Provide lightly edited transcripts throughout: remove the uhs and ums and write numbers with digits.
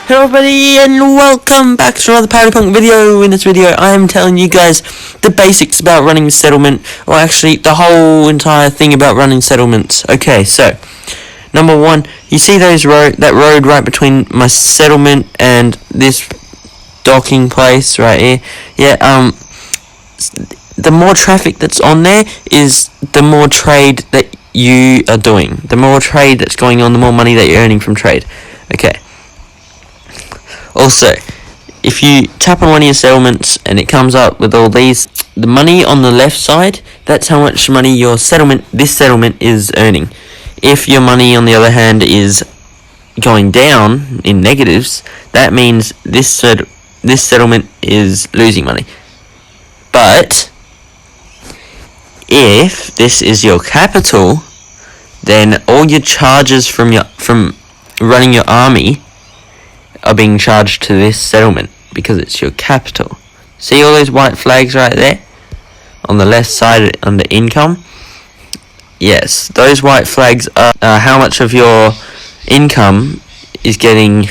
Hello everybody and welcome back to another PowdyPunk video. In this video I am telling you guys the basics about running a settlement, or actually the whole entire thing about running settlements. Okay, so number one, you see that road right between my settlement and this docking place right here? Yeah, the more traffic that's on there is the more trade that you are doing. The more trade that's going on, the more money that you're earning from trade. Okay. Also, if you tap on one of your settlements and it comes up with all these, the money on the left side, that's how much money this settlement is earning. If your money, on the other hand, is going down in negatives, that means this settlement is losing money. But if this is your capital, then all your charges from running your army are being charged to this settlement because it's your capital. See all those white flags right there on the left side under income? Yes, those white flags are how much of your income is getting,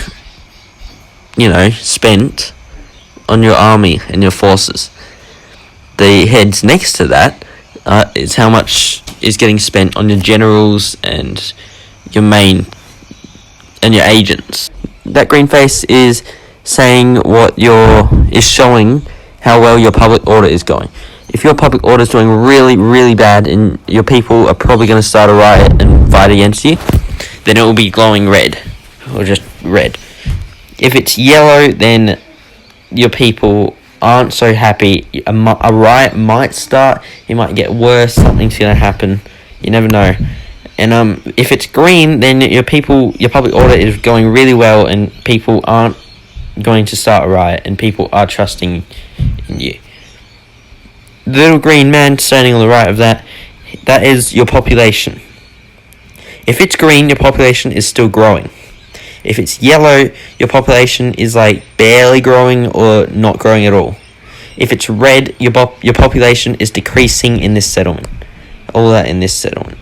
spent on your army and your forces. The heads next to that is how much is getting spent on your generals and your main and your agents. That green face is showing how well your public order is going. If your public order is doing really, really bad and your people are probably going to start a riot and fight against you, then it will be glowing red, or just red. If it's yellow, then your people aren't so happy. A riot might start, it might get worse, something's going to happen, you never know. And if it's green, then your public order is going really well, and people aren't going to start a riot, and people are trusting in you. The little green man standing on the right of that is your population. If it's green, your population is still growing. If it's yellow, your population is like barely growing or not growing at all. If it's red, your population is decreasing in this settlement. All that in this settlement.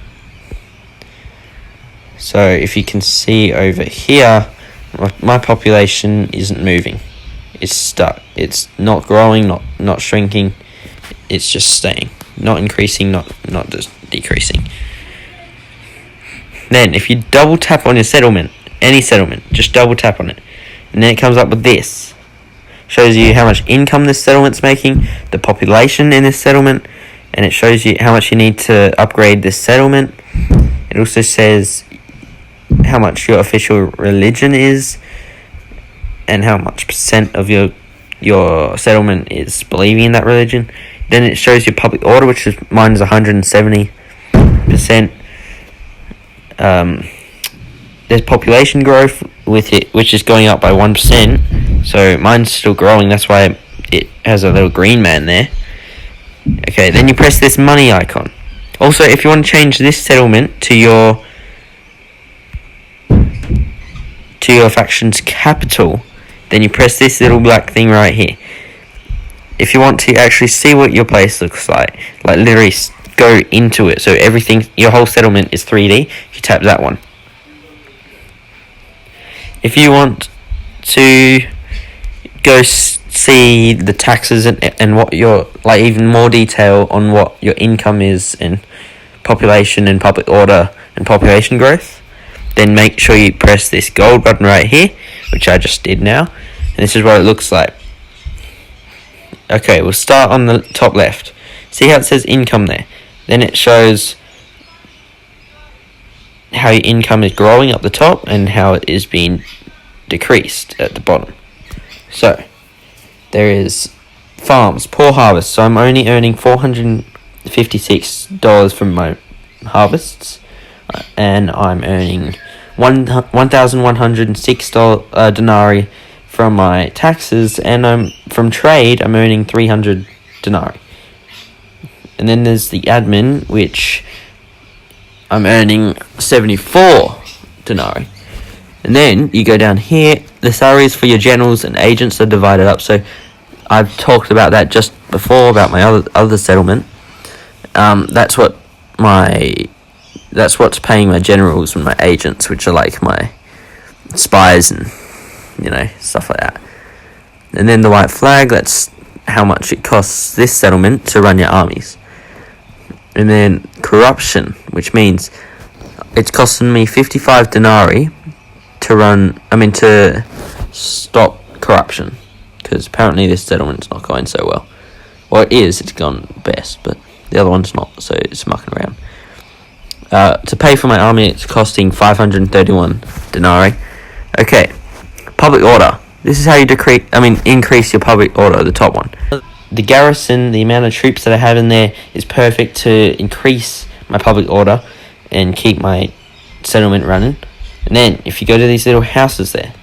So if you can see over here, my population isn't moving. It's stuck. It's not growing, not shrinking. It's just staying. Not increasing, not just decreasing. Then if you double tap on your settlement, any settlement, just double tap on it, and then it comes up with this. Shows you how much income this settlement's making, the population in this settlement, and it shows you how much you need to upgrade this settlement. It also says how much your official religion is, and how much percent of your settlement is believing in that religion. Then it shows your public order, which is mine is 170%. There's population growth with it, which is going up by 1%. So mine's still growing. That's why it has a little green man there. Okay, then you press this money icon. Also, if you want to change this settlement to your faction's capital, then you press this little black thing right here. If you want to actually see what your place looks like literally go into it, so everything, your whole settlement is 3D, you tap that one. If you want to go see the taxes and what your, even more detail on what your income is and population and public order and population growth, then make sure you press this gold button right here, which I just did now, and this is what it looks like. Okay, we'll start on the top left. See how it says income there? Then it shows how your income is growing up the top and how it is being decreased at the bottom. So, there is farms, poor harvest. So I'm only earning $456 from my harvests, and I'm earning 1,106 denarii from my taxes, and from trade I'm earning 300 denarii. And then there's the admin, which I'm earning 74 denarii. And then you go down here, the salaries for your generals and agents are divided up. So I've talked about that just before, about my other settlement. That's what's paying my generals and my agents, which are like my spies and stuff like that. And then the white flag, that's how much it costs this settlement to run your armies. And then corruption, which means it's costing me 55 denarii to stop corruption, because apparently this settlement's not going so well. Well, it's gone best, but the other one's not, so it's mucking around. To pay for my army, it's costing 531 denarii. Okay, public order. This is how you increase your public order, the top one. The garrison, the amount of troops that I have in there is perfect to increase my public order and keep my settlement running. And then, if you go to these little houses there,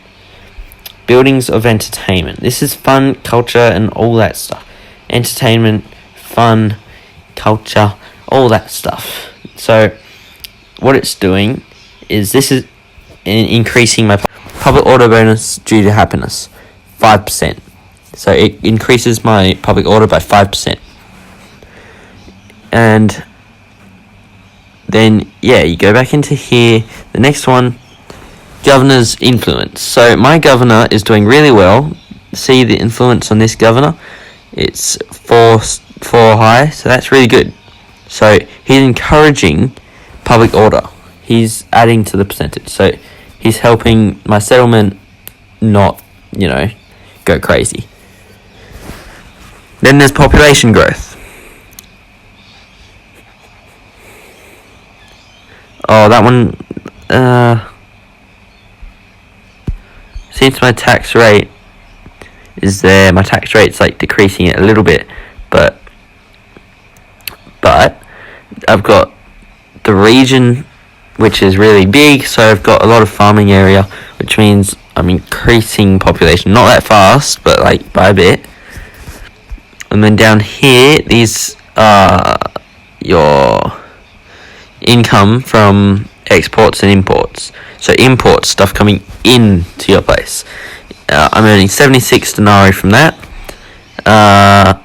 buildings of entertainment. This is fun, culture, and all that stuff. Entertainment, fun, culture, all that stuff. So, what it's doing is this is increasing my public order bonus due to happiness, 5%. So it increases my public order by 5%. And then, you go back into here. The next one, governor's influence. So my governor is doing really well. See the influence on this governor? It's 4 high, so that's really good. So he's encouraging public order. He's adding to the percentage. So he's helping my settlement not, go crazy. Then there's population growth. Oh, that one, since my tax rate is there, my tax rate's decreasing it a little bit, but I've got the region, which is really big, so I've got a lot of farming area, which means I'm increasing population, not that fast, but by a bit. And then down here, these are your income from exports and imports. So imports, stuff coming into your place. I'm earning 76 denarii from that.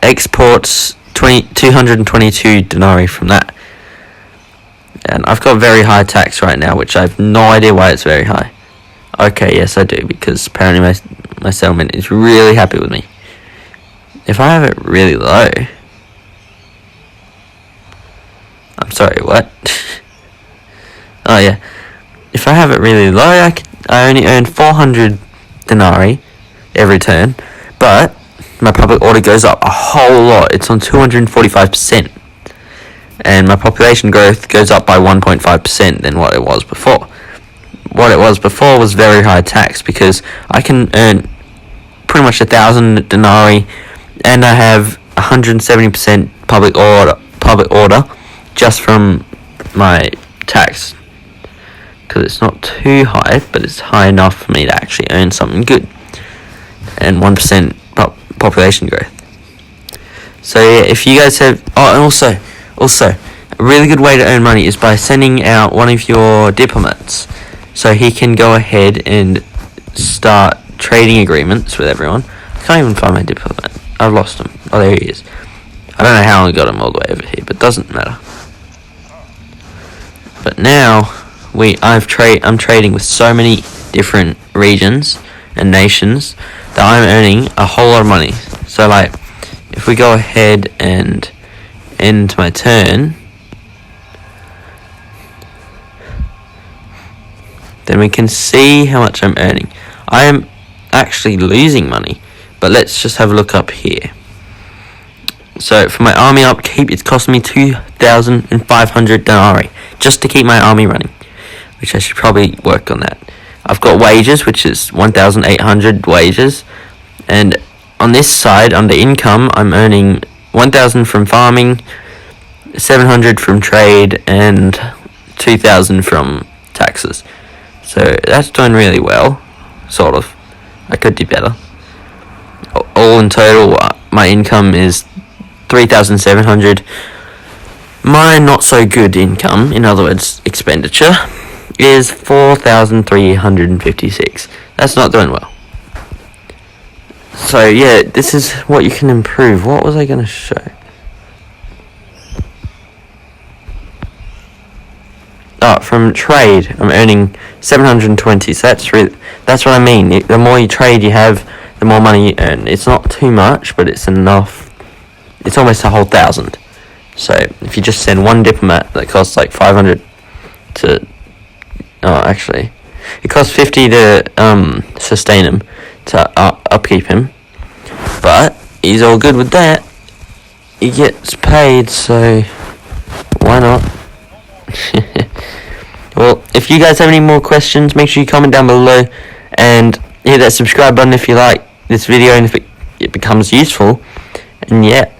Exports, 222 denarii from that. And I've got very high tax right now, which I have no idea why it's very high. Okay, yes I do, because apparently my settlement is really happy with me. If I have it really low... I'm sorry, what? Oh yeah. If I have it really low, I only earn 400 denarii every turn, but my public order goes up a whole lot. It's on 245%. And my population growth goes up by 1.5% than what it was before. What it was before was very high tax, because I can earn pretty much 1,000 denarii, and I have 170% public order just from my tax, because it's not too high, but it's high enough for me to actually earn something good, and 1% population growth. So if you guys have... Oh, and also, a really good way to earn money is by sending out one of your diplomats, so he can go ahead and start trading agreements with everyone. I can't even find my diplomat. I've lost him. Oh, there he is. I don't know how I got him all the way over here, but doesn't matter. But now, I'm trading with so many different regions and nations that I'm earning a whole lot of money. So, if we go ahead and end my turn, then we can see how much I'm earning. I am actually losing money, but let's just have a look up here. So for my army upkeep, it's costing me 2,500 denarii just to keep my army running, which I should probably work on that. I've got wages, which is 1,800 wages, and on this side, under income, I'm earning 1,000 from farming, 700 from trade, and 2,000 from taxes. So that's doing really well, sort of. I could do better. All in total, my income is 3,700. My not so good income, in other words, expenditure, is 4,356. That's not doing well. So yeah, this is what you can improve. What was I going to show? from trade, I'm earning 720. So that's what I mean. The more you trade you have, the more money you earn. It's not too much, but it's enough. It's almost a whole 1,000. So if you just send one diplomat, that costs like 500 to. Oh, actually, it costs 50 to sustain him, to upkeep him. But he's all good with that. He gets paid, so why not? Well, if you guys have any more questions, make sure you comment down below and hit that subscribe button if you like this video and if it becomes useful. And yeah,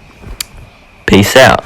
peace out.